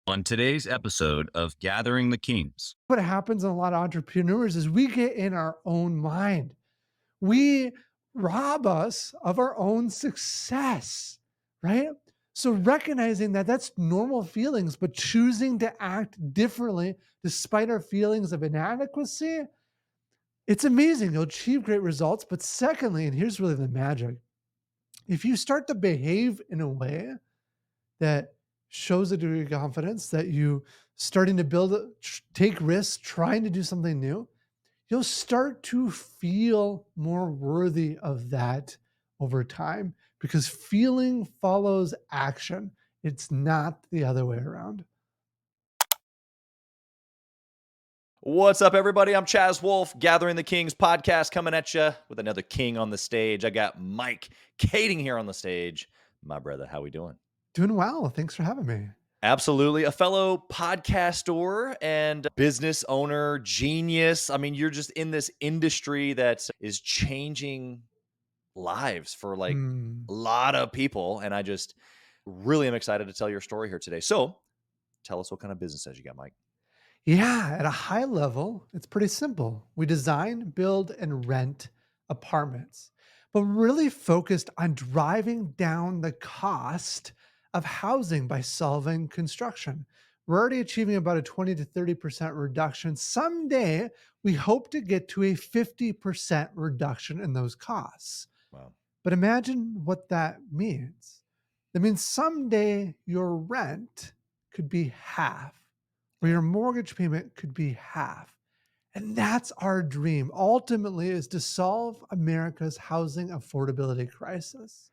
On today's episode of Gathering the Kings. What happens in a lot of entrepreneurs is we get in our own mind. We rob us of our own success, right? So recognizing that that's normal feelings, but choosing to act differently despite our feelings of inadequacy, it's amazing. You'll achieve great results. But secondly, and here's really the magic, if you start to behave in a way that shows a degree of confidence that you starting to take risks, trying to do something new, you'll start to feel more worthy of that over time because feeling follows action. It's not the other way around. What's up, everybody? I'm Chaz Wolfe, Gathering the Kings podcast, coming at you with another king on the stage. I got Mike Kaeding here on the stage. My brother, how we doing? Doing well. Thanks for having me. Absolutely. A fellow podcaster and business owner, genius. I mean, you're just in this industry that is changing lives for like Hmm. a lot of people. And I just really am excited to tell your story here today. So tell us what kind of businesses you got, Mike. Yeah, at a high level, it's pretty simple. We design, build, and rent apartments, but we're really focused on driving down the cost of housing by solving construction. We're already achieving about a 20 to 30% reduction. Someday, we hope to get to a 50% reduction in those costs. Wow. But imagine what that means. That means someday your rent could be half, or Yeah. your mortgage payment could be half. And that's our dream ultimately is to solve America's housing affordability crisis.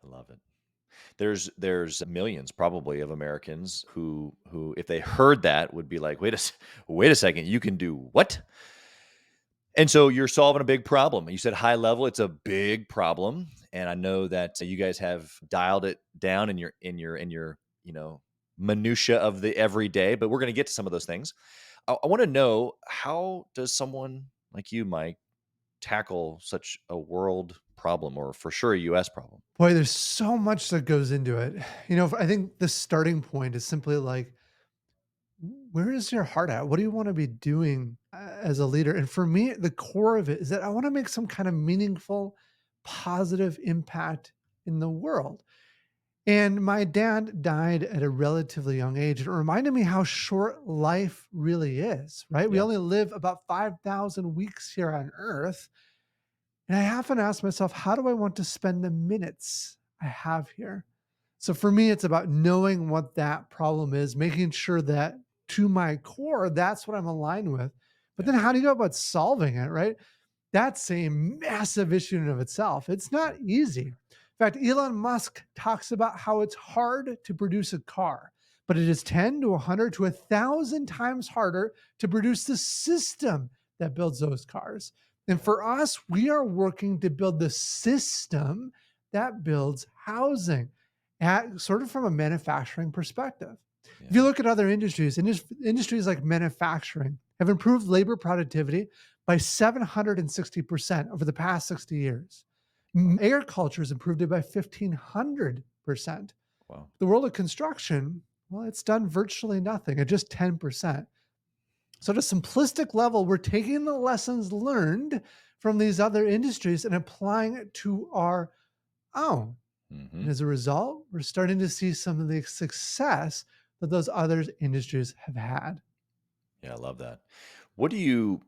I love it. There's millions probably of Americans who if they heard that would be like, wait a second, you can do what? And so you're solving a big problem. You said high level, it's a big problem, and I know that you guys have dialed it down in your minutia of the everyday. But we're going to get to some of those things. I want to know, how does someone like you, Mike, tackle such a world problem, or for sure a U.S. problem? Boy, there's so much that goes into it. I think the starting point is simply like, where is your heart at? What do you want to be doing as a leader? And for me, the core of it is that I want to make some kind of meaningful, positive impact in the world. And my dad died at a relatively young age. It reminded me how short life really is, right? We Yeah. only live about 5,000 weeks here on earth. And I often ask myself, how do I want to spend the minutes I have here? So for me, it's about knowing what that problem is, making sure that to my core, that's what I'm aligned with. But Yeah. then how do you go about solving it, right? That's a massive issue in and of itself. It's Yeah. not easy. In fact, Elon Musk talks about how it's hard to produce a car, but it is 10 to 100 to 1,000 times harder to produce the system that builds those cars. And Yeah. for us, we are working to build the system that builds housing at sort of from a manufacturing perspective. If you Yeah. look at other industries, industries like manufacturing have improved labor productivity by 760% over the past 60 years. Wow. Agriculture has improved it by 1,500%. Wow. The world of construction, well, it's done virtually nothing at just 10%. So, at a simplistic level, we're taking the lessons learned from these other industries and applying it to our own. Hmm. And as a result, we're starting to see some of the success that those other industries have had. Yeah, I love that. What do you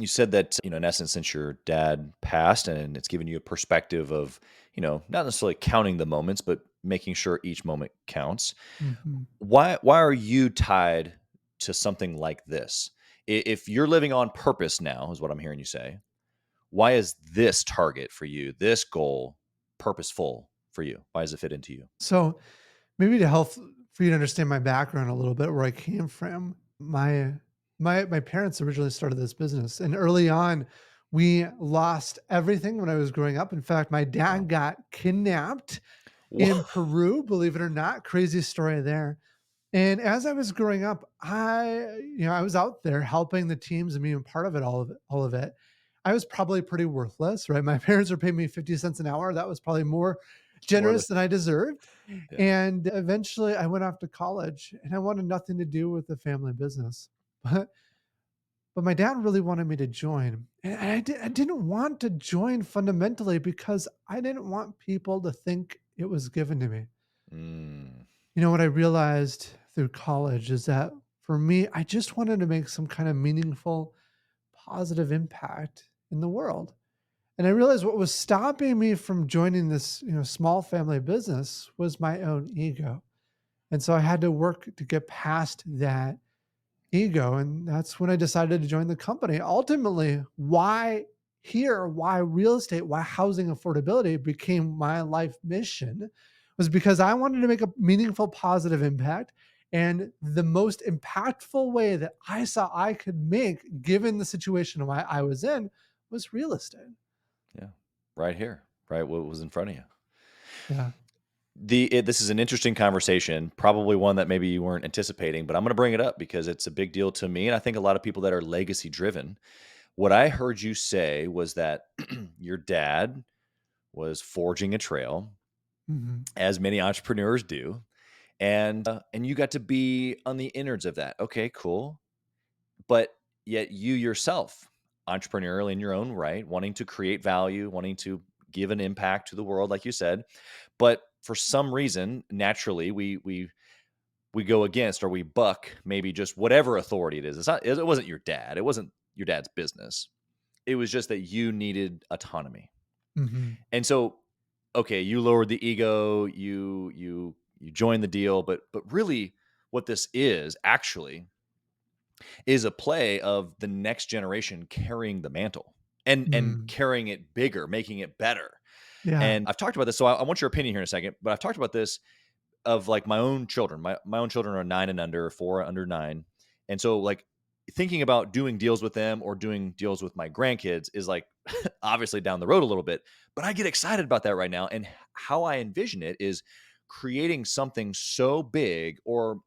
said that, in essence, since your dad passed and it's given you a perspective of, not necessarily counting the moments, but making sure each moment counts. Mhm. Why are you tied to something like this? If you're living on purpose now, is what I'm hearing you say, why is this target for you, this goal, purposeful for you? Why does it fit into you? So, maybe to help for you to understand my background a little bit, where I came from, my parents originally started this business, and early on, we lost everything when I was growing up. In fact, my Wow. dad got kidnapped in Wha- Peru, believe it or not. Crazy story there. And as I was growing up, I was out there helping the teams and being part of it, all of it. I was probably pretty worthless, right? My parents were paying me 50 cents an hour. That was probably more More than generous than I deserved. yeah. And eventually I went off to college and I wanted nothing to do with the family business. But but my dad really wanted me to join. And I didn't want to join fundamentally because I didn't want people to think it was given to me. Mm, What I realized through college is that for me, I just wanted to make some kind of meaningful, positive impact in the world. And I realized what was stopping me from joining this, small family business was my own ego. And so I had to work to get past that ego. And that's when I decided to join the company. Ultimately, why real estate, why housing affordability became my life mission was because I wanted to make a meaningful, positive impact. And the most impactful way that I saw I could make, given the situation why I was in, was real estate. yeah. Right here. Right. What was in front of you. Yeah. This is an interesting conversation, probably one that maybe you weren't anticipating, but I'm going to bring it up because it's a big deal to me. And I think a lot of people that are legacy driven. What I heard you say was that your dad was forging a trail, Mhm. as many entrepreneurs do, and you got to be on the innards of that. Okay, cool. But yet you yourself, entrepreneurial in your own right, wanting to create value, wanting to give an impact to the world, like you said, but for some reason, naturally, we go against or we buck maybe just whatever authority it is. It wasn't your dad. It wasn't your dad's business. It was just that you needed autonomy. Mhm. And so, okay, you lowered the ego, you joined the deal, but really what this is actually is a play of the next generation carrying the mantle and Mm. carrying it bigger, making it better. Yeah. And I've talked about this, so I want your opinion here in a second, but I've talked about this of like my own children. My own children are 9 and under, 4 under 9. And so like thinking about doing deals with them or doing deals with my grandkids is like obviously down the road a little bit, but I get excited about that right now. And how I envision it is creating something so big or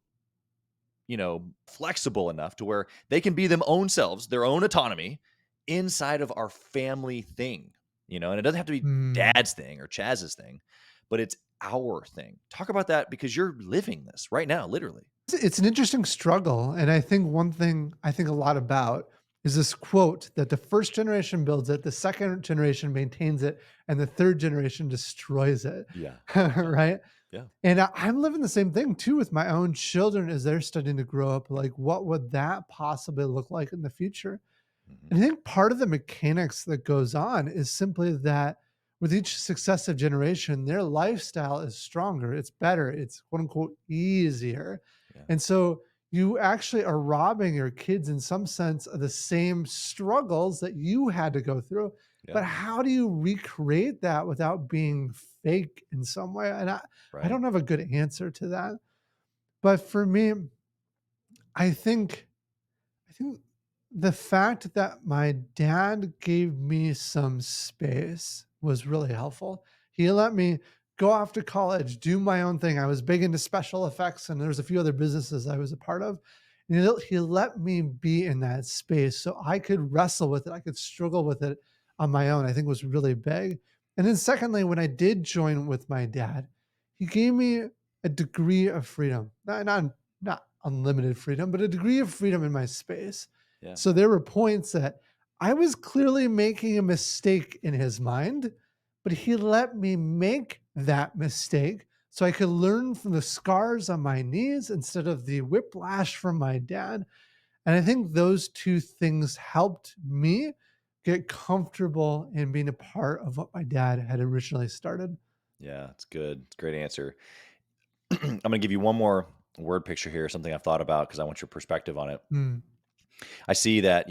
flexible enough to where they can be them own selves, their own autonomy inside of our family thing, and it doesn't have to be Mm. dad's thing or Chaz's thing, but it's our thing. Talk about that because you're living this right now, literally. It's an interesting struggle, and I think one thing I think a lot about is this quote that the first generation builds it, the second generation maintains it, and the third generation destroys it, Yeah. Yeah. right? Yeah. And I'm living the same thing too with my own children as they're starting to grow up. Like, what would that possibly look like in the future? Mhm. And I think part of the mechanics that goes on is simply that with each successive generation, their lifestyle is stronger, it's better, it's quote unquote easier. Yeah. And so you actually are robbing your kids in some sense of the same struggles that you had to go through. Yeah. But how do you recreate that without being fake in some way? And I Right. don't have a good answer to that. But for me, I think I think the fact that my dad gave me some space was really helpful. He let me go off to college, do my own thing. I was big into special effects, and there was a few other businesses I was a part of. And he let me be in that space so I could wrestle with it. I could struggle with it on my own. I think was really big. And then secondly, when I did join with my dad, he gave me a degree of freedom. Not unlimited freedom, but a degree of freedom in my space. Yeah. So there were points that I was clearly making a mistake in his mind, but he let me make that mistake so I could learn from the scars on my knees instead of the whiplash from my dad. And I think those two things helped me get comfortable in being a part of what my dad had originally started. Yeah. It's good. It's a great answer. I'm going to give you one more word picture here, something I've thought about because I want your perspective on it. Mm, I see that,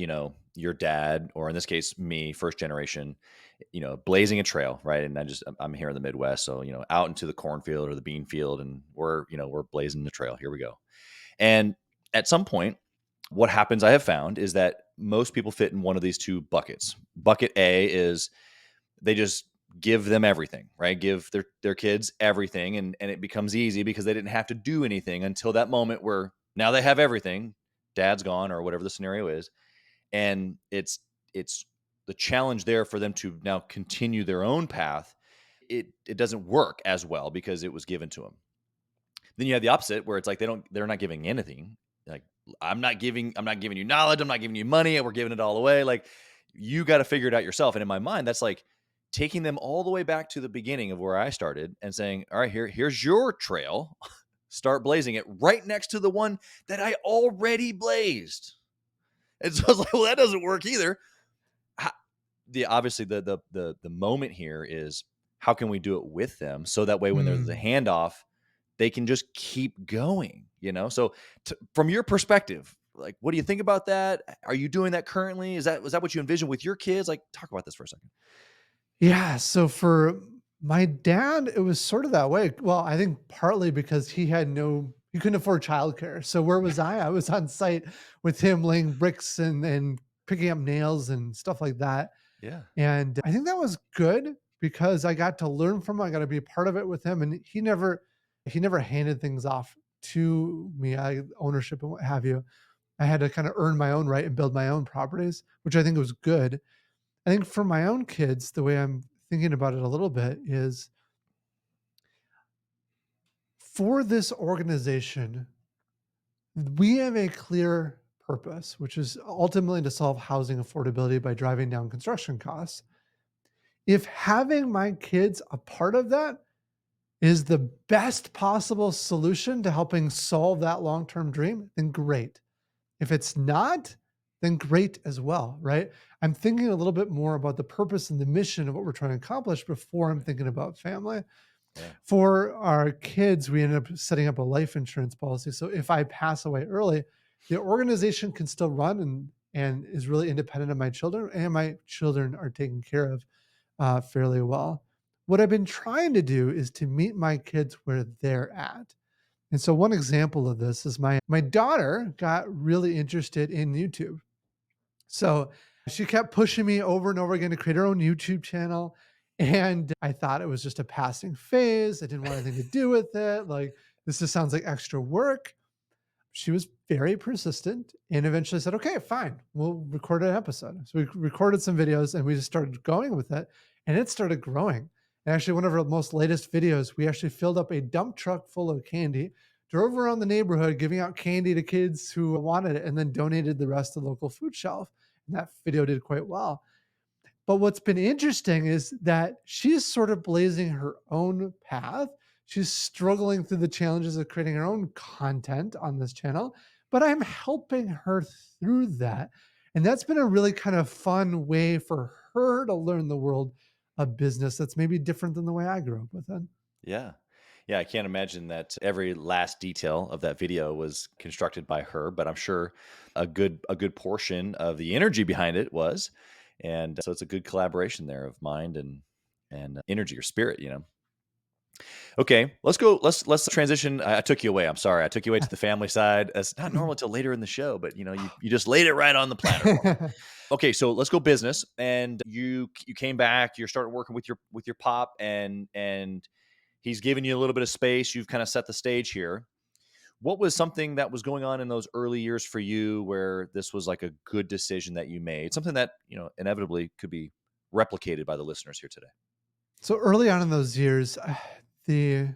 your dad, or in this case, me, first generation, blazing a trail, right? And I'm here in the Midwest. So, out into the cornfield or the bean field, and we're blazing the trail. Here we go. And at some point, what happens, I have found, is that most people fit in one of these two buckets. Bucket A is they just give them everything, right? Give their kids everything, and it becomes easy because they didn't have to do anything until that moment where now they have everything. Dad's gone, or whatever the scenario is, and it's the challenge there for them to now continue their own path it doesn't work as well because it was given to them. Then you have the opposite where it's like they're not giving anything. Like, I'm not giving you knowledge, I'm not giving you money, and we're giving it all away. Like, you got to figure it out yourself. And in my mind, that's like taking them all the way back to the beginning of where I started and saying, all right, here's your trail. Start blazing it right next to the one that I already blazed. And so I was like, well, that doesn't work either. How, obviously the moment here is, how can we do it with them so that way when there's the Mm. handoff, they can just keep going, you know? So from your perspective, like, what do you think about that? Are you doing that currently? Was that what you envision with your kids? Like, talk about this for a second. Yeah. So for my dad, it was sort of that way. Well, I think partly because he couldn't afford childcare. So where was I? I was on site with him laying bricks and picking up nails and stuff like that. Yeah. And I think that was good because I got to learn from him. I got to be a part of it with him. And he never handed things off to me, ownership and what have you. I had to kind of earn my own right and build my own properties, which I think was good. I think for my own kids, the way I'm thinking about it a little bit is for this organization, we have a clear purpose, which is ultimately to solve housing affordability by driving down construction costs. If having my kids a part of that is the best possible solution to helping solve that long term dream, then great. If it's not, then great as well, right? I'm thinking a little bit more about the purpose and the mission of what we're trying to accomplish before I'm thinking about family. Yeah. For our kids, we ended up setting up a life insurance policy. So if I pass away early, the organization can still run and is really independent of my children, and my children are taken care of fairly well. What I've been trying to do is to meet my kids where they're at. And so one example of this is my daughter got really interested in YouTube. So she kept pushing me over and over again to create her own YouTube channel. And I thought it was just a passing phase. I didn't want anything to do with it. Like, this just sounds like extra work. She was very persistent and eventually said, okay, fine, we'll record an episode. So we recorded some videos and we just started going with it, and it started growing. And actually, one of our most latest videos, we actually filled up a dump truck full of candy, drove around the neighborhood giving out candy to kids who wanted it, and then donated the rest to the local food shelf. And that video did quite well. But what's been interesting is that she's sort of blazing her own path. She's struggling through the challenges of creating her own content on this channel, but I'm helping her through that. And that's been a really kind of fun way for her to learn the world of business that's maybe different than the way I grew up with it. Yeah. Yeah, I can't imagine that every last detail of that video was constructed by her, but I'm sure a good portion of the energy behind it was. And so it's a good collaboration there of mind and energy or spirit, you know. Okay, let's go. Let's transition. I took you away. I'm sorry. I took you away to the family side. That's not normal until later in the show, but you know, you just laid it right on the platter for me. Okay, so let's go business. And you came back. You're starting working with your pop, and he's giving you a little bit of space. You've kind of set the stage here. What was something that was going on in those early years for you where this was like a good decision that you made? Something that, you know, inevitably could be replicated by the listeners here today. So early on in those years, the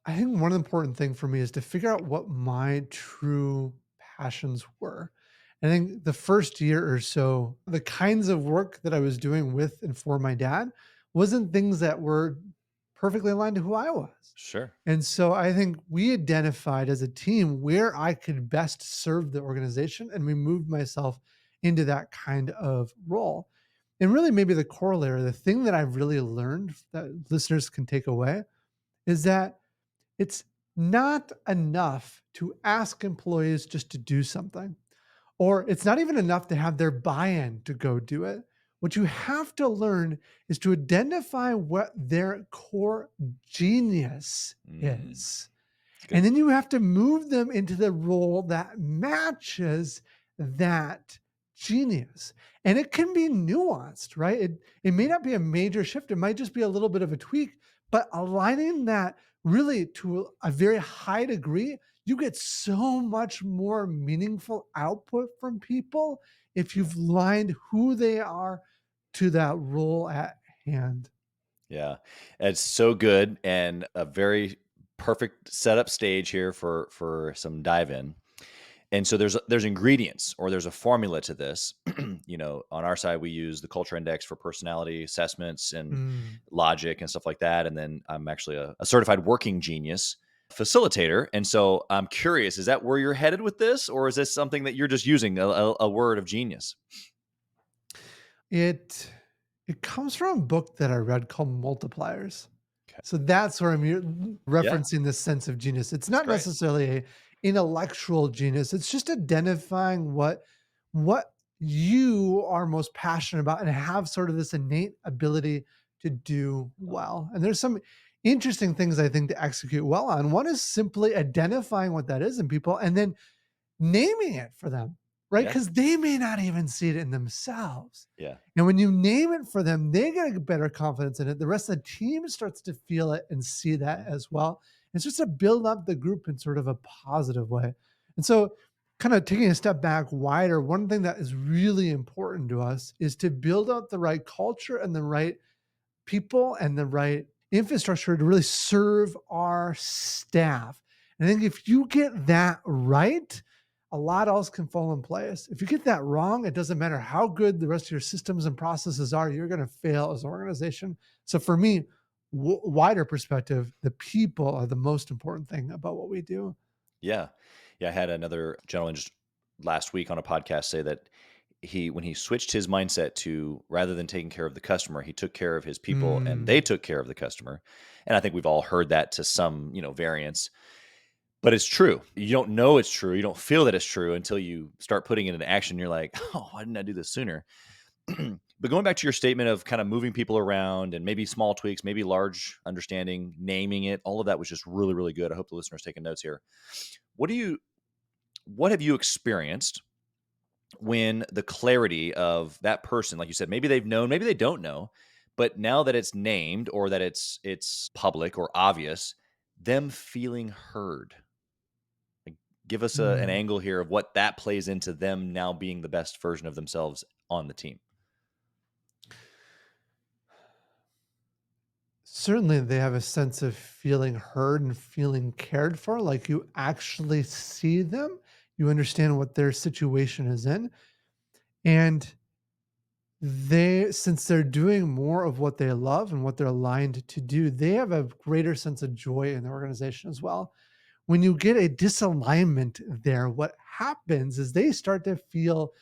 I think one important thing for me is to figure out what my true passions were. I think the first year or so, the kinds of work that I was doing with and for my dad wasn't things that were perfectly aligned to who I was. Sure. And so I think we identified as a team where I could best serve the organization, and we moved myself into that kind of role. And really, maybe the corollary, the thing that I've really learned that listeners can take away is that it's not enough to ask employees just to do something, or it's not even enough to have their buy in to go do it. What you have to learn is to identify what their core genius Mm, is. good. And then you have to move them into the role that matches that genius. And it can be nuanced, right? It may not be a major shift, it might just be a little bit of a tweak, but aligning that really to a very high degree, you get so much more meaningful output from people if you've lined who they are to that role at hand. Yeah. It's so good and a very perfect setup stage here for some dive in. And so there's ingredients or there's a formula to this. On our side we use the culture index for personality assessments and Mm. logic and stuff like that. And then I'm actually a certified working genius facilitator. And so I'm curious, is that where you're headed with this, or is this something that you're just using a word of genius? It it comes from a book that I read called Multipliers. Okay. So that's where I'm Yeah, referencing this sense of genius. It's that's not great. necessarily a intellectual genius. It's just identifying what you are most passionate about and have sort of this innate ability to do well. And there's some interesting things I think to execute well on. One is simply identifying what that is in people and then naming it for them, right? Yeah, Because they may not even see it in themselves. yeah. And when you name it for them, they get a better confidence in it. The rest of the team starts to feel it and see that Mhm. as well. It's just to build up the group in sort of a positive way. And so, kind of taking a step back wider, one thing that is really important to us is to build out the right culture and the right people and the right infrastructure to really serve our staff. And I think if you get that right, a lot else can fall in place. If you get that wrong, it doesn't matter how good the rest of your systems and processes are, you're going to fail as an organization. So for me, wider perspective, the people are the most important thing about what we do. Yeah. Yeah, I had another gentleman just last week on a podcast say that when he switched his mindset to rather than taking care of the customer, he took care of his people and they Mm, took care of the customer. And I think we've all heard that to some, variance, but it's true. You don't know it's true. You don't feel that it's true until you start putting it into action. You're like, "Oh, why didn't I do this sooner?" But going back to your statement of kind of moving people around and maybe small tweaks, maybe large understanding, naming it, all of that was just really, really good. I hope the listeners taking notes here. What do you what have you experienced when the clarity of that person, like you said, maybe they've known, maybe they don't know, but now that it's named or that it's public or obvious, them feeling heard? Like, give us an mm. angle here of what that plays into them now being the best version of themselves on the team. Certainly, they have a sense of feeling heard and feeling cared for, like you actually see them, you understand what their situation is in, and since they're doing more of what they love and what they're aligned to do, they have a greater sense of joy in the organization as well. When you get a disalignment there, what happens is they start to feel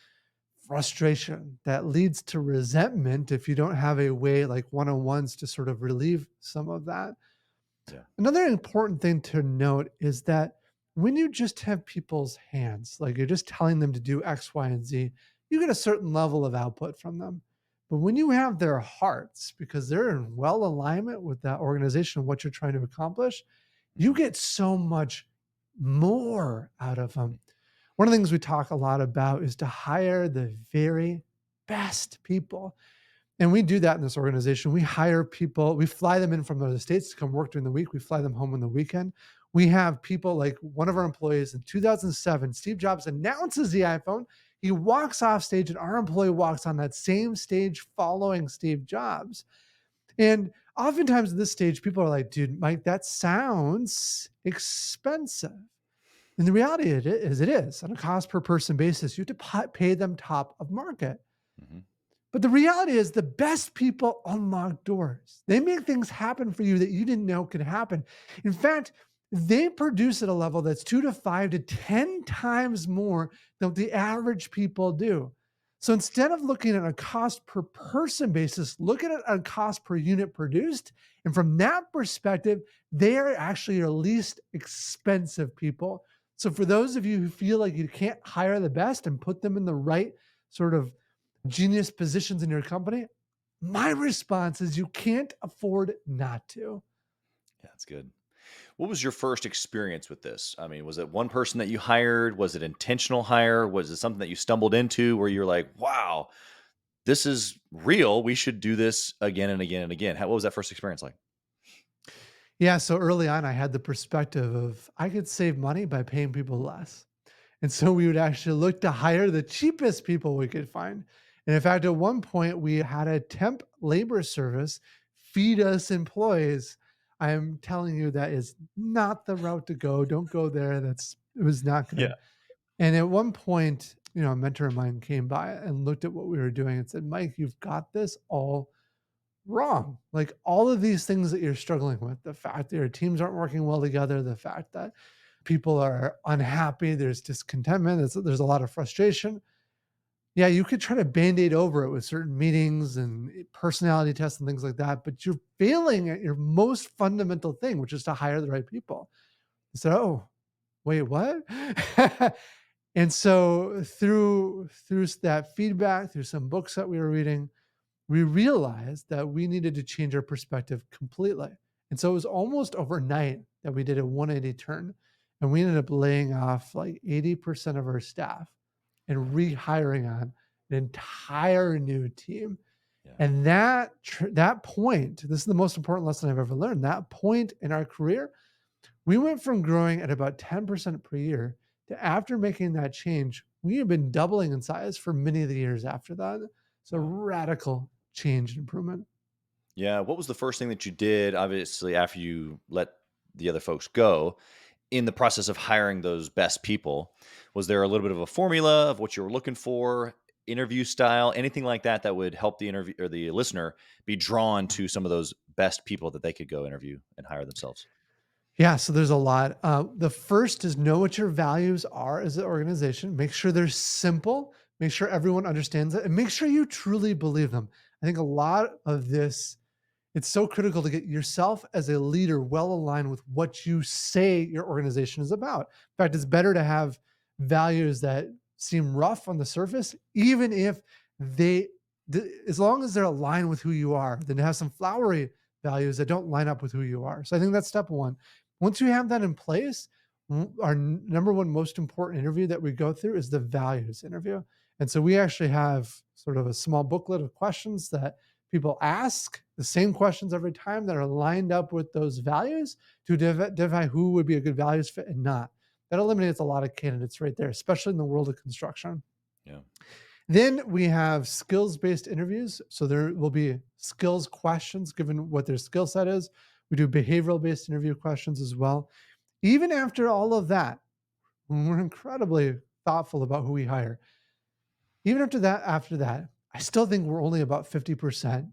frustration that leads to resentment if you don't have a way like one-on-ones to sort of relieve some of that. Yeah. Another important thing to note is that when you just have people's hands, like you're just telling them to do X, Y, and Z, you get a certain level of output from them. But when you have their hearts, because they're in well alignment with that organization, what you're trying to accomplish, you Mhm. get so much more out of them. One of the things we talk a lot about is to hire the very best people. And we do that in this organization. We hire people, we fly them in from other states to come work during the week. We fly them home on the weekend. We have people like one of our employees in 2007, Steve Jobs announces the iPhone. He walks off stage, and our employee walks on that same stage following Steve Jobs. And oftentimes at this stage, people are like, dude, Mike, that sounds expensive. And the reality it is on a cost per person basis. You have to pay them top of market. Mhm. But the reality is the best people unlock doors. They make things happen for you that you didn't know could happen. In fact, they produce at a level that's 2 to 5 to 10 times more than what the average people do. So instead of looking at a cost per person basis, look at it on cost per unit produced. And from that perspective, they are actually your least expensive people. So for those of you who feel like you can't hire the best and put them in the right sort of genius positions in your company, my response is you can't afford not to. Yeah, that's good. What was your first experience with this? I mean, was it one person that you hired? Was it intentional hire? Was it something that you stumbled into where you're like, wow, this is real. We should do this again and again and again. What was that first experience like? Yeah, so early on, I had the perspective of I could save money by paying people less. And so we would actually look to hire the cheapest people we could find. And in fact, at one point, we had a temp labor service feed us employees, I'm telling you that is not the route to go. Don't go there. It was not Yeah. good. And at one point, a mentor of mine came by and looked at what we were doing and said, Mike, you've got this all wrong. Like all of these things that you're struggling with, the fact that your teams aren't working well together, the fact that people are unhappy, there's discontentment, there's a lot of frustration. Yeah, you could try to band-aid over it with certain meetings and personality tests and things like that, but you're failing at your most fundamental thing, which is to hire the right people. I said, oh, wait, what? And so through that feedback, through some books that we were reading, we realized that we needed to change our perspective completely. And so it was almost overnight that we did a 180 turn, and we ended up laying off like 80% of our staff and rehiring on an entire new team. Yeah. And that point, this is the most important lesson I've ever learned. That point in our career, we went from growing at about 10% per year to, after making that change, we have been doubling in size for many of the years after that. So Wow. radical change and improvement. Yeah. What was the first thing that you did, obviously, after you let the other folks go in the process of hiring those best people? Was there a little bit of a formula of what you were looking for, interview style, anything like that that would help the interview or the listener be drawn to some of those best people that they could go interview and hire themselves? Yeah, so there's a lot. The first is know what your values are as an organization. Make sure they're simple. Make sure everyone understands it, and make sure you truly believe them. I think a lot of this, it's so critical to get yourself as a leader well aligned with what you say your organization is about. In fact, it's better to have values that seem rough on the surface, even if they, as long as they're aligned with who you are, than to have some flowery values that don't line up with who you are. So I think that's step one. Once you have that in place, our number one most important interview that we go through is the values interview. And so we actually have sort of a small booklet of questions that people ask, the same questions every time, that are lined up with those values to define who would be a good values fit and not. That eliminates a lot of candidates right there, especially in the world of construction. Yeah. Then we have skills-based interviews. So there will be skills questions given what their skill set is. We do behavioral-based interview questions as well. Even after all of that, when we're incredibly thoughtful about who we hire, even after that, I still think we're only about 50%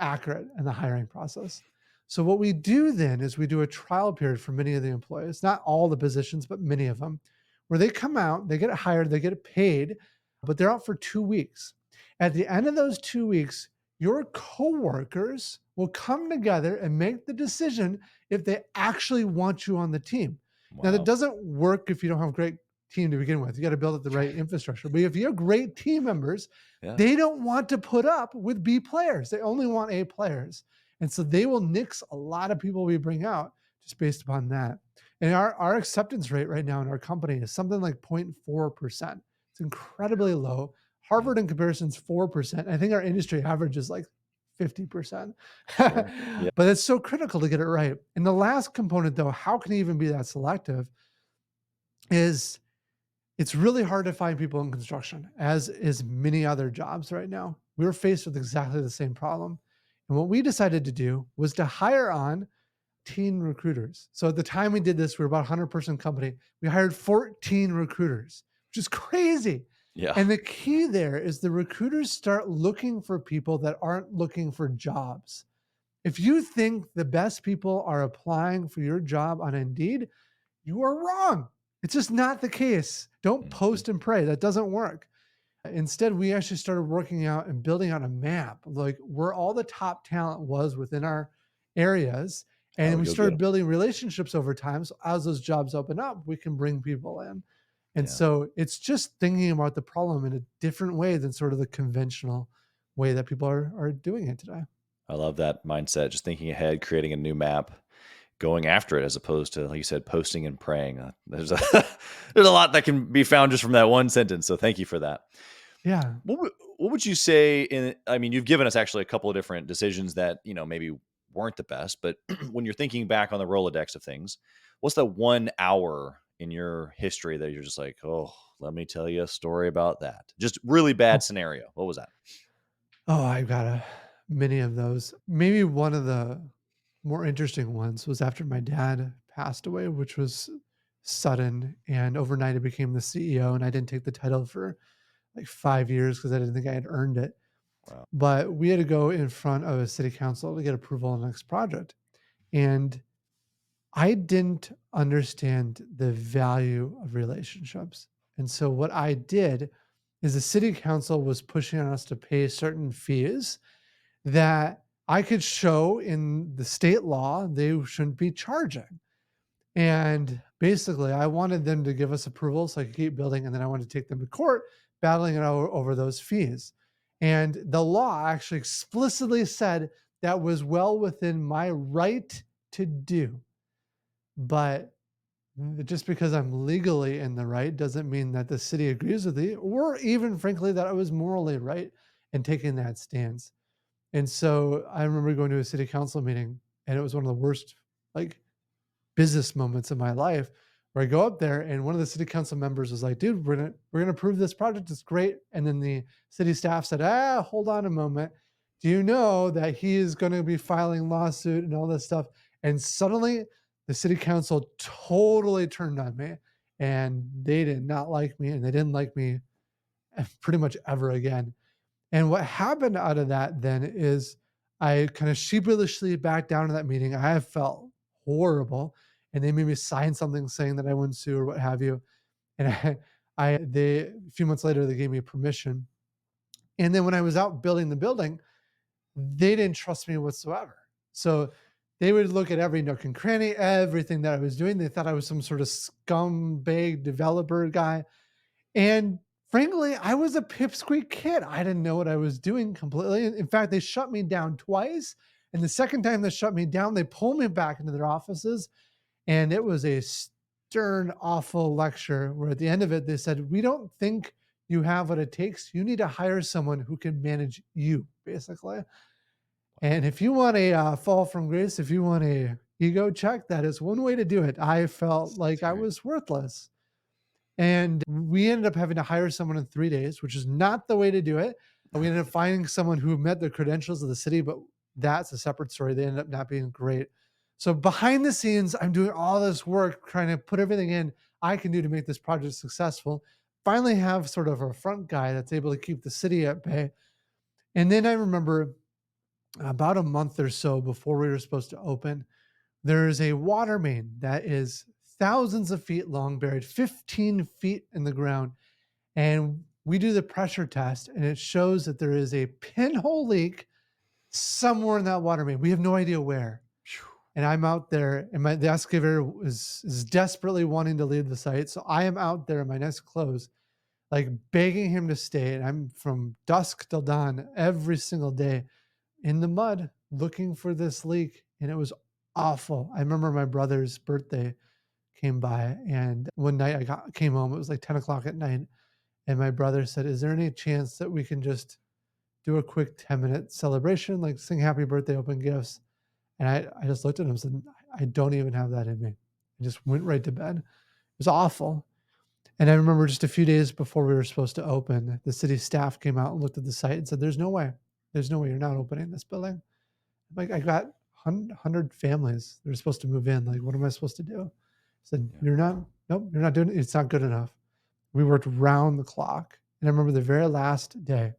accurate in the hiring process. So what we do then is we do a trial period for many of the employees, not all the positions, but many of them, where they come out, they get hired, they get paid, but they're out for 2 weeks. At the end of those 2 weeks, your coworkers will come together and make the decision if they actually want you on the team. Now, that Wow. doesn't work if you don't have a great team to begin with. You got to build up the right infrastructure. But if you have great team members, Yeah. they don't want to put up with B players. They only want A players. And so they will nix a lot of people we bring out just based upon that. And our acceptance rate right now in our company is something like 0.4%. It's incredibly low. Yeah. Harvard in comparison is 4%. I think our industry average is like 50%. Sure. Yeah. But it's so critical to get it right. And the last component, though, how can you even be that selective, is it's really hard to find people in construction, as is many other jobs right now. We're faced with exactly the same problem. And what we decided to do was to hire on teen recruiters. So at the time we did this, we were about a 100-person company. We hired 14 recruiters, which is crazy. Yeah. And the key there is the recruiters start looking for people that aren't looking for jobs. If you think the best people are applying for your job on Indeed, you are wrong. It's just not the case. Don't Mhm. post and pray. That doesn't work. Instead, we actually started working out and building out a map, like where all the top talent was within our areas. How do And we we go get started them? building relationships over time. So as those jobs open up, we can bring people in. And Yeah. so it's just thinking about the problem in a different way than sort of the conventional way that people are doing it today. I love that mindset. Just thinking ahead, creating a new map, going after it as opposed to, like you said, posting and praying. There's a there's a lot that can be found just from that one sentence. So thank you for that. Yeah. What would you say in, I mean, you've given us actually a couple of different decisions that, maybe weren't the best, but when you're thinking back on the Rolodex of things, what's the 1 hour in your history that you're just like, oh, let me tell you a story about that? Just really bad Oh, scenario. What was that? oh, I got a many of those. Maybe one of the more interesting ones was after my dad passed away, which was sudden. And overnight, I became the CEO, and I didn't take the title for like 5 years because I didn't think I had earned it. Wow. But we had to go in front of a city council to get approval on the next project. And I didn't understand the value of relationships. And so what I did is the city council was pushing on us to pay certain fees that I could show in the state law they shouldn't be charging. And basically, I wanted them to give us approval so I could keep building. And then I wanted to take them to court, battling it over those fees. And the law actually explicitly said that was well within my right to do. But just because I'm legally in the right doesn't mean that the city agrees with me, or even frankly, that I was morally right in taking that stance. And so I remember going to a city council meeting, and it was one of the worst, like, business moments of my life, where I go up there and one of the city council members was like, dude, we're gonna approve this project. It's great. And then the city staff said, hold on a moment. Do you know that he is going to be filing lawsuit and all this stuff? And suddenly the city council totally turned on me, and they did not like me, and they didn't like me pretty much ever again. And what happened out of that then is I kind of sheepishly backed down to that meeting. I have felt horrible, and they made me sign something saying that I wouldn't sue or what have you. And they a few months later they gave me permission. And then when I was out building the building, they didn't trust me whatsoever. So they would look at every nook and cranny, everything that I was doing. They thought I was some sort of scumbag developer guy. And frankly, I was a pipsqueak kid. I didn't know what I was doing completely. In fact, they shut me down twice. And the second time they shut me down, they pulled me back into their offices. And it was a stern, awful lecture where at the end of it, they said, we don't think you have what it takes. You need to hire someone who can manage you, basically. And if you want a fall from grace, if you want a ego check, that is one way to do it. I felt like I was worthless. And we ended up having to hire someone in 3 days, which is not the way to do it. And we ended up finding someone who met the credentials of the city, but that's a separate story. They ended up not being great. So behind the scenes, I'm doing all this work, trying to put everything in I can do to make this project successful. Finally have sort of a front guy that's able to keep the city at bay. And then I remember about a month or so before we were supposed to open, there is a water main that is thousands of feet long, buried 15 feet in the ground. And we do the pressure test, and it shows that there is a pinhole leak somewhere in that water main. We have no idea where. And I'm out there, and the excavator is desperately wanting to leave the site. So I am out there in my next clothes, like begging him to stay. And I'm from dusk till dawn every single day in the mud looking for this leak. And it was awful. I remember my brother's birthday came by, and one night came home. It was like 10 o'clock at night. And my brother said, is there any chance that we can just do a quick 10-minute celebration, like sing happy birthday, open gifts? And I just looked at him and said, I don't even have that in me. I just went right to bed. It was awful. And I remember just a few days before we were supposed to open, the city staff came out and looked at the site and said, there's no way. There's no way you're not opening this building. Like, I got 100 families that are supposed to move in. Like, what am I supposed to do? I said, you're not, nope, you're not doing it. It's not good enough. We worked round the clock. And I remember the very last day,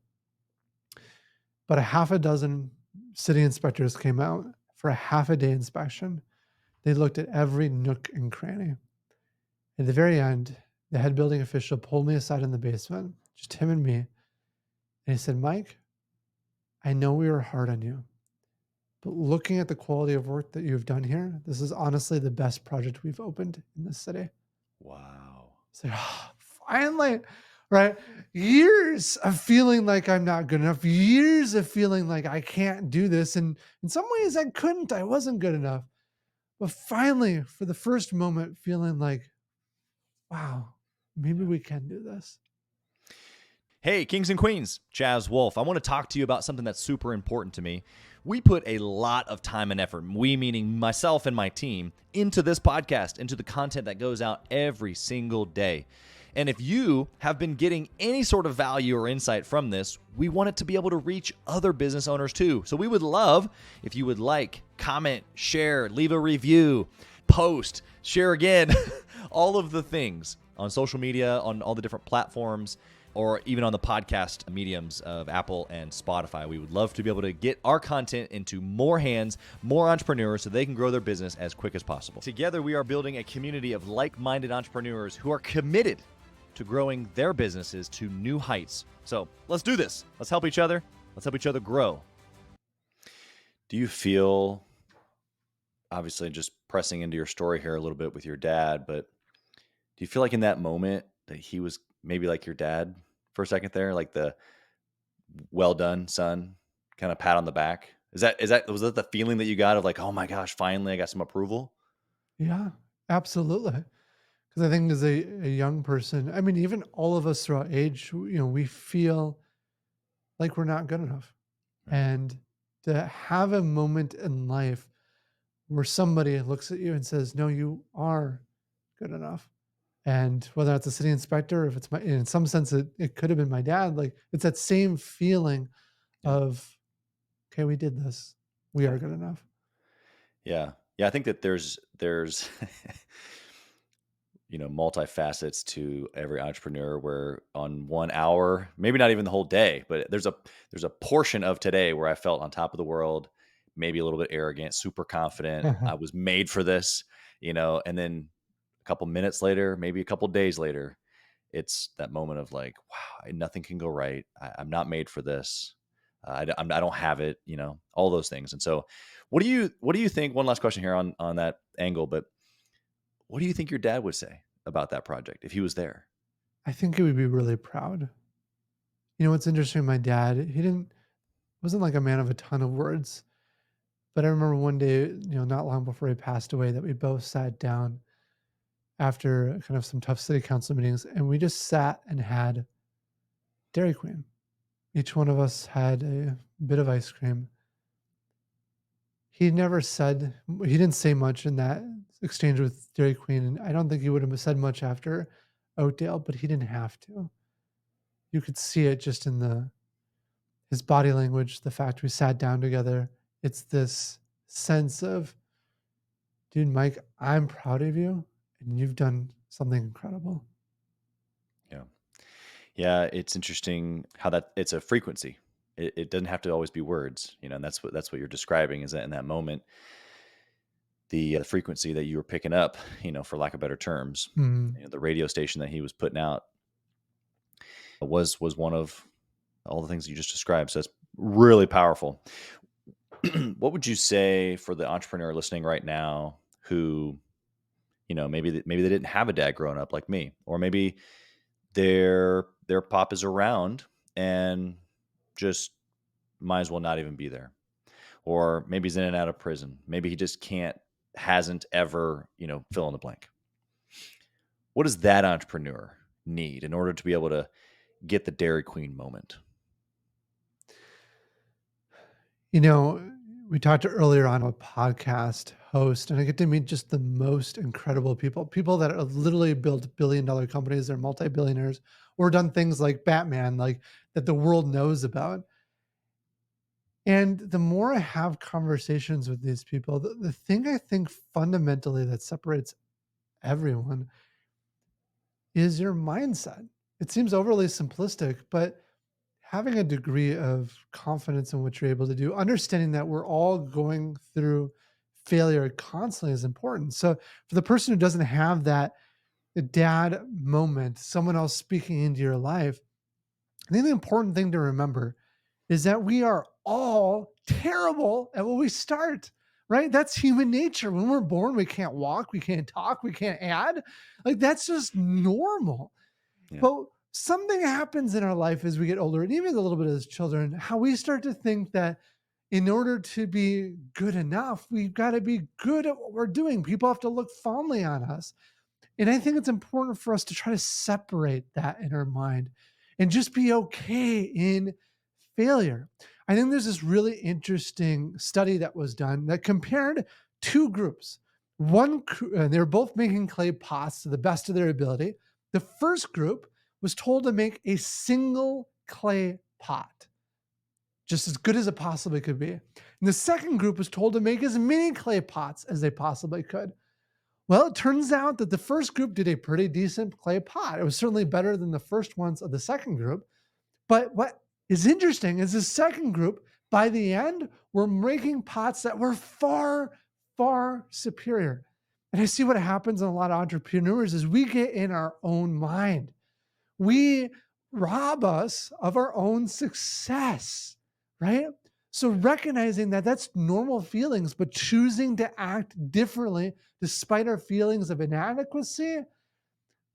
but a half a dozen city inspectors came out for a half a day inspection. They looked at every nook and cranny. At the very end, the head building official pulled me aside in the basement, just him and me. And he said, Mike, I know we were hard on you, but looking at the quality of work that you've done here, this is honestly the best project we've opened in this city. Wow. So, finally, right? Years of feeling like I'm not good enough, years of feeling like I can't do this. And in some ways I wasn't good enough. But finally, for the first moment, feeling like, wow, maybe we can do this. Hey, kings and queens, Chaz Wolfe. I want to talk to you about something that's super important to me. We put a lot of time and effort, we meaning myself and my team, into this podcast, into the content that goes out every single day. And if you have been getting any sort of value or insight from this, we want it to be able to reach other business owners too. So we would love if you would like, comment, share, leave a review, post, share again, all of the things on social media, on all the different platforms, or even on the podcast mediums of Apple and Spotify. We would love to be able to get our content into more hands, more entrepreneurs, so they can grow their business as quick as possible. Together, we are building a community of like-minded entrepreneurs who are committed to growing their businesses to new heights. So let's do this. Let's help each other. Let's help each other grow. Do you feel, obviously just pressing into your story here a little bit with your dad, but do you feel like in that moment that he was maybe like your dad for a second there, like the well done, son, kind of pat on the back? Was that the feeling that you got of like, oh my gosh, finally I got some approval? Yeah, absolutely. Because I think as a young person, I mean, even all of us throughout age, we feel like we're not good enough. Right. And to have a moment in life where somebody looks at you and says, no, you are good enough. And whether it's a city inspector, if it's in some sense, it could have been my dad, like it's that same feeling Yeah. of, okay, we did this. We Yeah. are good enough. Yeah. Yeah. I think that there's multifacets to every entrepreneur where on 1 hour, maybe not even the whole day, but there's a portion of today where I felt on top of the world, maybe a little bit arrogant, super confident. I was made for this, and then a couple minutes later, maybe a couple days later, it's that moment of like, wow, nothing can go right. I'm not made for this. I don't have it, all those things. And so what do you think? One last question here on that angle, but what do you think your dad would say about that project if he was there? I think he would be really proud. What's interesting, my dad, wasn't like a man of a ton of words, but I remember one day, not long before he passed away, that we both sat down after kind of some tough city council meetings, and we just sat and had Dairy Queen. Each one of us had a bit of ice cream. He didn't say much in that exchange with Dairy Queen, and I don't think he would have said much after Oakdale, but he didn't have to. You could see it just in his body language, the fact we sat down together. It's this sense of, dude, Mike, I'm proud of you, and you've done something incredible. Yeah. Yeah. It's interesting how it's a frequency. It doesn't have to always be words, and that's what you're describing is that in that moment, the frequency that you were picking up, for lack of better terms, Mhm. the radio station that he was putting out was one of all the things you just described. So it's really powerful. What would you say for the entrepreneur listening right now who, maybe they didn't have a dad growing up like me, or maybe their pop is around and just might as well not even be there, or maybe he's in and out of prison. Maybe he just hasn't ever, fill in the blank. What does that entrepreneur need in order to be able to get the Dairy Queen moment? We talked earlier on a podcast host, and I get to meet just the most incredible people that have literally built billion-dollar companies, they're multi-billionaires, or done things like Batman, like that the world knows about. And the more I have conversations with these people, the thing I think fundamentally that separates everyone is your mindset. It seems overly simplistic, but having a degree of confidence in what you're able to do, understanding that we're all going through failure constantly is important. So for the person who doesn't have that dad moment, someone else speaking into your life, I think the important thing to remember is that we are all terrible at what we start, right? That's human nature. When we're born, we can't walk, we can't talk, we can't add. Like that's just normal. Yeah. But something happens in our life as we get older, and even a little bit as children, how we start to think that in order to be good enough, we've got to be good at what we're doing. People have to look fondly on us. And I think it's important for us to try to separate that in our mind and just be okay in failure. I think there's this really interesting study that was done that compared two groups. They were both making clay pots to the best of their ability. The first group was told to make a single clay pot, just as good as it possibly could be. And the second group was told to make as many clay pots as they possibly could. Well, it turns out that the first group did a pretty decent clay pot. It was certainly better than the first ones of the second group. But what is interesting is the second group, by the end, were making pots that were far, far superior. And I see what happens in a lot of entrepreneurs is we get in our own mind. We rob us of our own success, right? So recognizing that that's normal feelings, but choosing to act differently despite our feelings of inadequacy,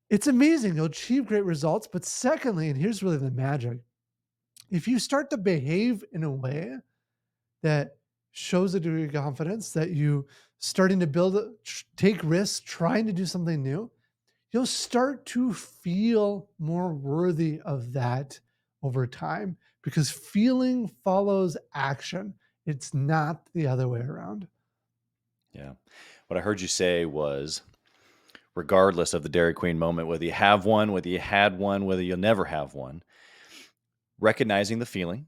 it's amazing. You'll achieve great results. But secondly, and here's really the magic, if you start to behave in a way that shows a degree of confidence, that you starting to take risks, trying to do something new, you'll start to feel more worthy of that over time because feeling follows action. It's not the other way around. Yeah. What I heard you say was, regardless of the Dairy Queen moment, whether you have one, whether you had one, whether you'll never have one, recognizing the feeling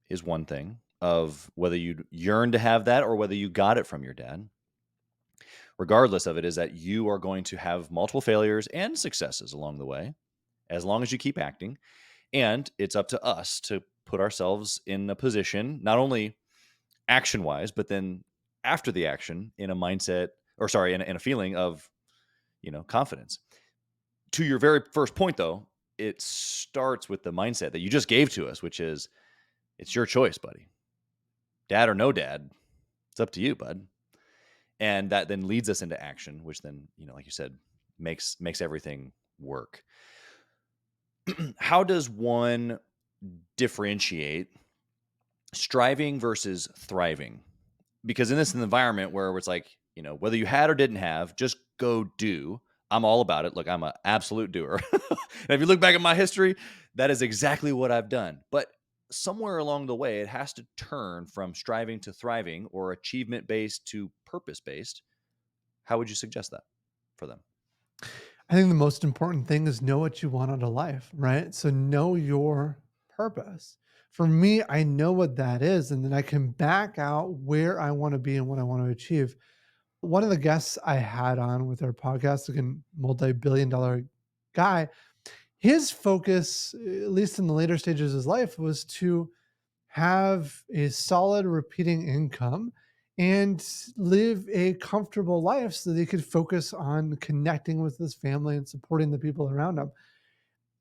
is one thing of whether you yearn to have that or whether you got it from your dad. Regardless of it, is that you are going to have multiple failures and successes along the way, as long as you keep acting. And it's up to us to put ourselves in a position, not only action wise, but then after the action in a mindset, or sorry, in a feeling of, confidence. To your very first point, though, it starts with the mindset that you just gave to us, which is it's your choice, buddy. Dad or no dad, it's up to you, bud. And that then leads us into action, which then, like you said, makes everything work. How does one differentiate striving versus thriving? Because in this environment where it's like, whether you had or didn't have, just go do. I'm all about it. Look, I'm an absolute doer. And if you look back at my history, that is exactly what I've done. But somewhere along the way, it has to turn from striving to thriving or achievement based to purpose based. How would you suggest that for them? I think the most important thing is know what you want out of life, right? So know your purpose. For me, I know what that is, and then I can back out where I want to be and what I want to achieve. One of the guests I had on with our podcast, again, multi-billion-dollar guy, his focus, at least in the later stages of his life, was to have a solid repeating income and live a comfortable life so they could focus on connecting with his family and supporting the people around him.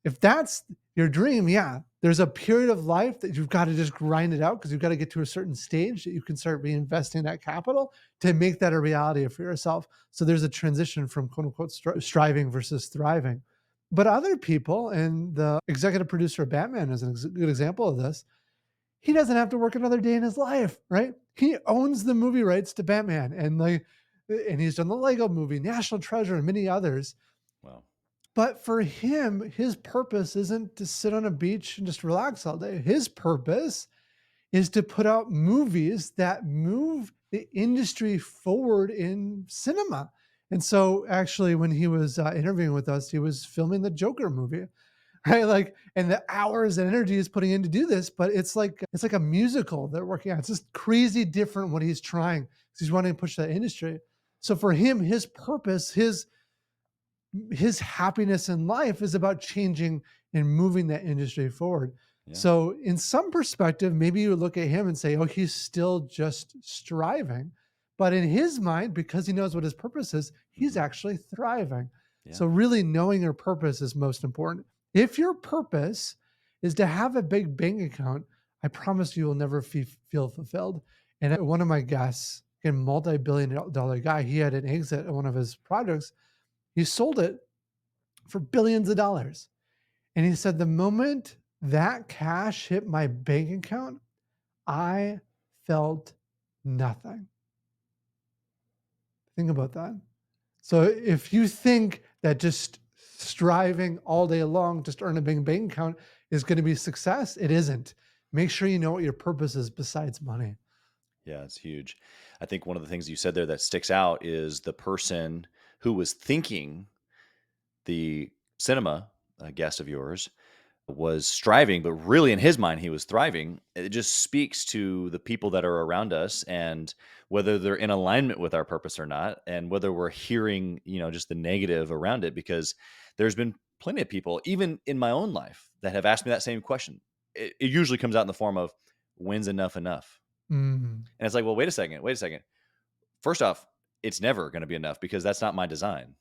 If that's your dream, yeah, there's a period of life that you've got to just grind it out because you've got to get to a certain stage that you can start reinvesting that capital to make that a reality for yourself. So there's a transition from quote unquote striving versus thriving. But other people, and the executive producer of Batman is a good example of this, he doesn't have to work another day in his life, right? He owns the movie rights to Batman and he's done the Lego movie, National Treasure, and many others. Well, But for him, his purpose isn't to sit on a beach and just relax all day. His purpose is to put out movies that move the industry forward in cinema. And so, actually, when he was interviewing with us, he was filming the Joker movie, right? Like, and the hours and energy he's putting in to do this, but it's like a musical they're working on. It's just crazy different what he's trying. 'Cause he's wanting to push that industry. So for him, his purpose, his happiness in life is about changing and moving that industry forward. yeah. So, in some perspective, maybe you would look at him and say, oh, he's still just striving. But in his mind, because he knows what his purpose is, he's Mhm. actually thriving. Yeah. So, really knowing your purpose is most important. If your purpose is to have a big bank account, I promise you will never feel fulfilled. And one of my guests, a multi-billion-dollar guy, he had an exit at one of his projects. He sold it for billions of dollars. And he said, the moment that cash hit my bank account, I felt nothing. Think about that. So if you think that just striving all day long, just earn a big bank account is going to be success, it isn't. Make sure you know what your purpose is besides money. Yeah, it's huge. I think one of the things you said there that sticks out is the person who was thinking the Cinema, a guest of yours, was striving, but really in his mind, he was thriving. It just speaks to the people that are around us and whether they're in alignment with our purpose or not, and whether we're hearing, just the negative around it. Because there's been plenty of people, even in my own life, that have asked me that same question. It usually comes out in the form of, when's enough? Mm. And it's like, well, wait a second. First off, it's never going to be enough because that's not my design.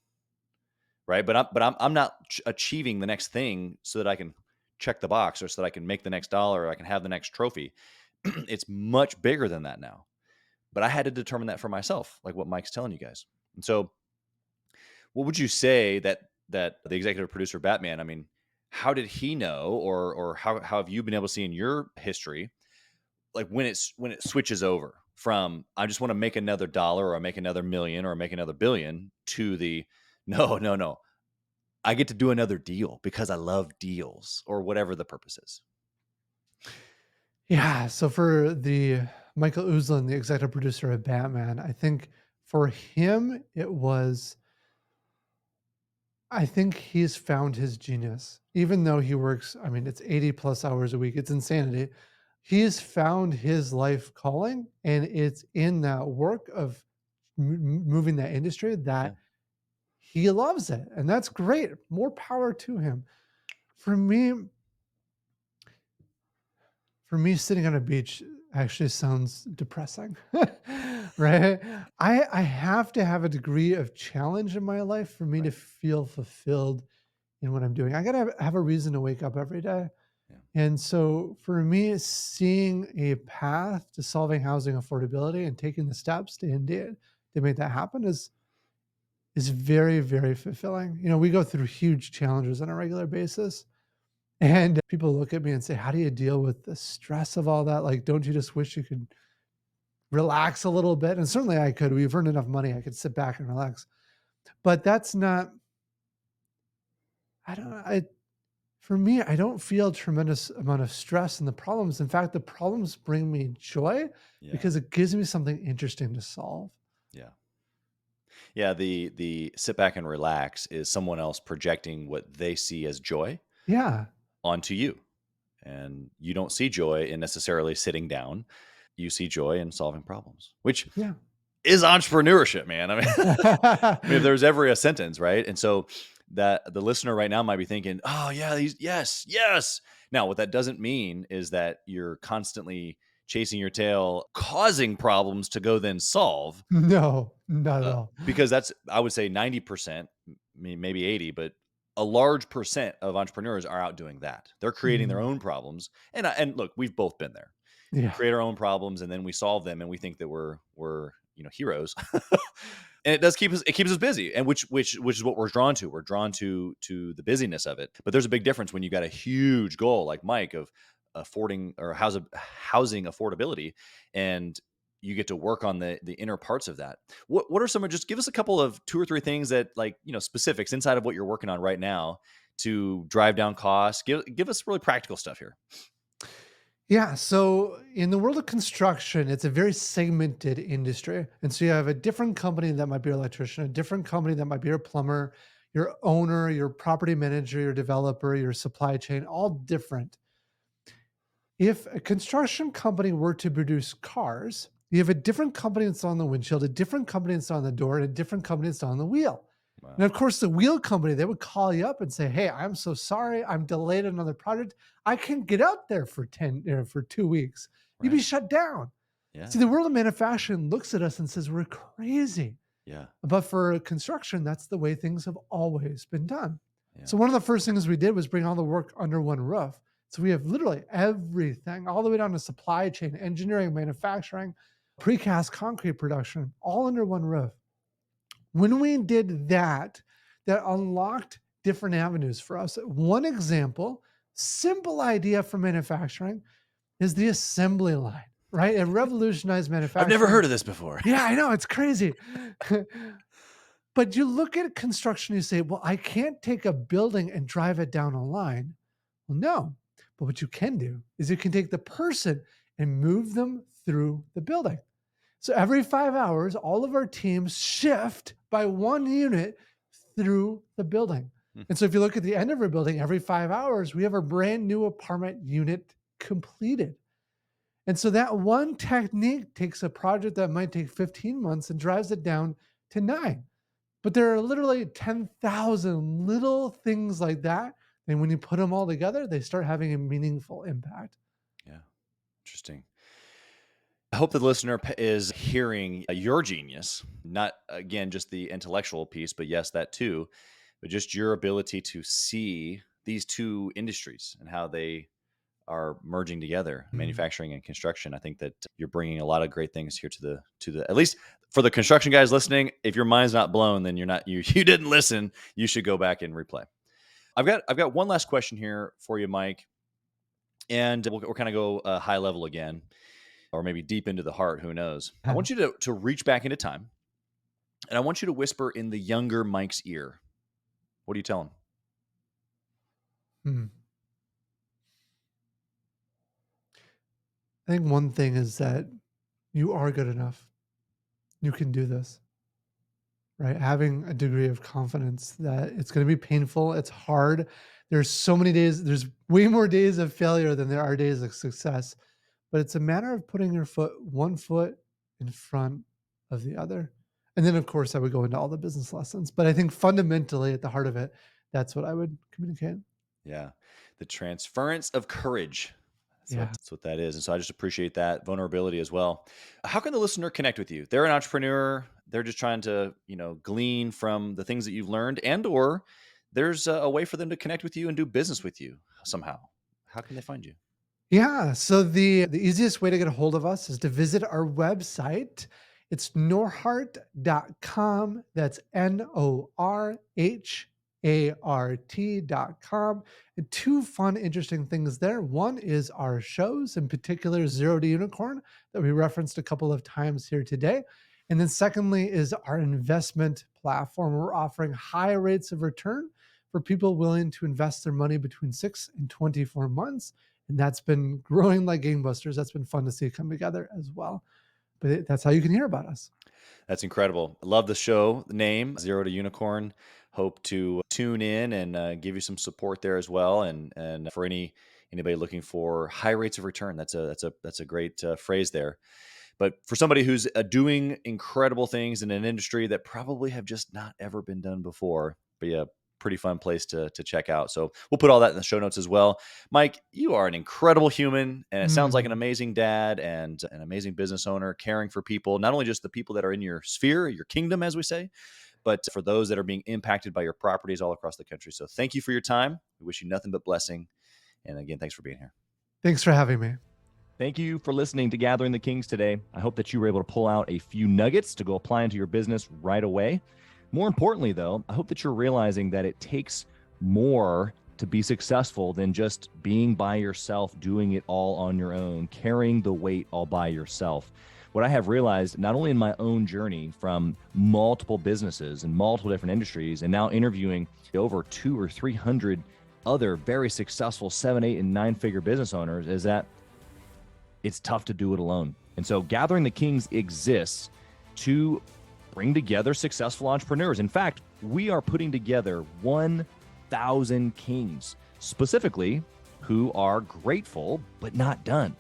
Right. But I'm not achieving the next thing so that I can check the box or so that I can make the next dollar or I can have the next trophy. It's much bigger than that now. But I had to determine that for myself, like what Mike's telling you guys. And so what would you say that the executive producer Batman, I mean, how did he know, or how have you been able to see in your history, like when it switches over from, I just want to make another dollar or I make another million or I make another billion, to the, no, I get to do another deal because I love deals, or whatever the purpose is. Yeah. So for the Michael Uzlan, the executive producer of Batman, I think for him, I think he's found his genius. Even though he works, I mean, it's 80 plus hours a week, it's insanity. He's found his life calling, and it's in that work of moving that industry Yeah. that he loves it. And that's great. More power to him. For me, sitting on a beach actually sounds depressing, right? I have to have a degree of challenge in my life for me to Right. feel fulfilled in what I'm doing. I gotta have a reason to wake up every day. Yeah. And so for me, seeing a path to solving housing affordability and taking the steps to make that happen is very, very fulfilling. We go through huge challenges on a regular basis. And people look at me and say, how do you deal with the stress of all that? Like, don't you just wish you could relax a little bit? And certainly I could. We've earned enough money. I could sit back and relax. But that's not, I don't know. For me, I don't feel a tremendous amount of stress in the problems. In fact, the problems bring me joy Yeah. because it gives me something interesting to solve. Yeah. Yeah. The sit back and relax is someone else projecting what they see as joy Yeah. onto you. And you don't see joy in necessarily sitting down. You see joy in solving problems, which Yeah. is entrepreneurship, man. I mean, if there's ever a sentence, right? And so that the listener right now might be thinking, oh yeah, yes. Now, what that doesn't mean is that you're constantly chasing your tail, causing problems to go then solve, No, not at all. because that's, I would say 90%, maybe 80, but a large percent of entrepreneurs are out doing that. They're creating their Mm, own problems. And look, we've both been there. We yeah. create our own problems and then we solve them and we think that we're heroes. And it does keeps us busy, and which is what we're drawn to. We're drawn to the busyness of it. But there's a big difference when you got a huge goal like Mike of affording or housing affordability, and you get to work on the inner parts of that. What are some of, just give us a couple of two or three things that, like, specifics inside of what you're working on right now to drive down costs. Give us really practical stuff here. Yeah. So in the world of construction, it's a very segmented industry. And so you have a different company that might be your electrician, a different company that might be your plumber, your owner, your property manager, your developer, your supply chain, all different. If a construction company were to produce cars, you have a different company that's on the windshield, a different company that's on the door, and a different company that's on the wheel. And Wow. of course, the wheel company, they would call you up and say, "Hey, I'm so sorry. I'm delayed on another project. I can't get out there for 2 weeks." You'd be Right. shut down. Yeah. See, the world of manufacturing looks at us and says we're crazy. Yeah. But for construction, that's the way things have always been done. Yeah. So one of the first things we did was bring all the work under one roof. So we have literally everything, all the way down to supply chain, engineering, manufacturing, precast concrete production, all under one roof. When we did that, that unlocked different avenues for us. One example, simple idea for manufacturing, is the assembly line, right? It revolutionized I've never manufacturing. heard of this before. Yeah, I know, it's crazy. But you look at construction, you say, well, I can't take a building and drive it down a line. Well, no. But what you can do is you can take the person and move them through the building. So every 5 hours, all of our teams shift by one unit through the building. Hmm. And so if you look at the end of our building, every 5 hours, we have a brand new apartment unit completed. And so that one technique takes a project that might take 15 months and drives it down to 9. But there are literally 10,000 little things like that. And when you put them all together, they start having a meaningful impact. Yeah. Interesting. I hope the listener is hearing your genius, not again just the intellectual piece, but yes, that too, but just your ability to see these two industries and how they are merging together, Mm. manufacturing and construction. I think that you're bringing a lot of great things here to the at least for the construction guys listening. If your mind's not blown, then you're not you you didn't listen. You should go back and replay. I've got one last question here for you, Mike, and we'll kind of go high level again, or maybe deep into the heart. Who knows? I want you to reach back into time, and I want you to whisper in the younger Mike's ear. What do you tell him? Mm. I think one thing is that you are good enough. You can do this, right? Having a degree of confidence that it's going to be painful. It's hard. There's so many days, there's way more days of failure than there are days of success. But it's a matter of putting your one foot in front of the other. And then, of course, I would go into all the business lessons. But I think fundamentally at the heart of it, that's what I would communicate. Yeah, the transference of courage. Yeah. That's what that is. And so I just appreciate that vulnerability as well. How can the listener connect with you? They're an entrepreneur. They're just trying to, glean from the things that you've learned, and or there's a way for them to connect with you and do business with you somehow. How can they find you? Yeah. So the easiest way to get a hold of us is to visit our website. It's norhart.com. That's NORHART.com. And two fun, interesting things there. One is our shows, in particular, Zero to Unicorn, that we referenced a couple of times here today. And then secondly is our investment platform. We're offering high rates of return for people willing to invest their money between 6 and 24 months. And that's been growing like gangbusters. That's been fun to see come together as well. But that's how you can hear about us. That's incredible. Love the show name, Zero to Unicorn. Hope to tune in and give you some support there as well. And for anybody looking for high rates of return, that's a great phrase there. But for somebody who's doing incredible things in an industry that probably have just not ever been done before, be a pretty fun place to check out. So we'll put all that in the show notes as well. Mike, you are an incredible human, and it sounds like an Mm. amazing dad and an amazing business owner, caring for people, not only just the people that are in your sphere, your kingdom, as we say, but for those that are being impacted by your properties all across the country. So thank you for your time. We wish you nothing but blessing. And again, thanks for being here. Thanks for having me. Thank you for listening to Gathering the Kings today. I hope that you were able to pull out a few nuggets to go apply into your business right away. More importantly, though, I hope that you're realizing that it takes more to be successful than just being by yourself, doing it all on your own, carrying the weight all by yourself. What I have realized, not only in my own journey from multiple businesses and multiple different industries, and now interviewing over 200 or 300 other very successful 7, 8, and 9-figure business owners, is that it's tough to do it alone. And so Gathering the Kings exists to bring together successful entrepreneurs. In fact, we are putting together 1,000 kings, specifically who are grateful but not done.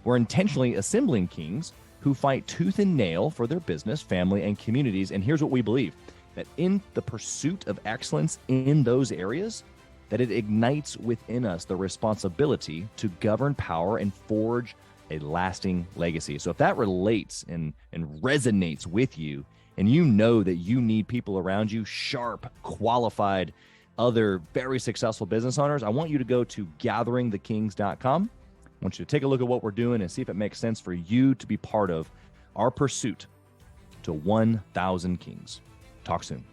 We're intentionally assembling kings who fight tooth and nail for their business, family, and communities. And here's what we believe, that in the pursuit of excellence in those areas, that it ignites within us the responsibility to govern power and forge a lasting legacy. So if that relates and resonates with you, and you know that you need people around you, sharp, qualified, other very successful business owners, I want you to go to gatheringthekings.com. I want you to take a look at what we're doing and see if it makes sense for you to be part of our pursuit to 1,000 kings. Talk soon.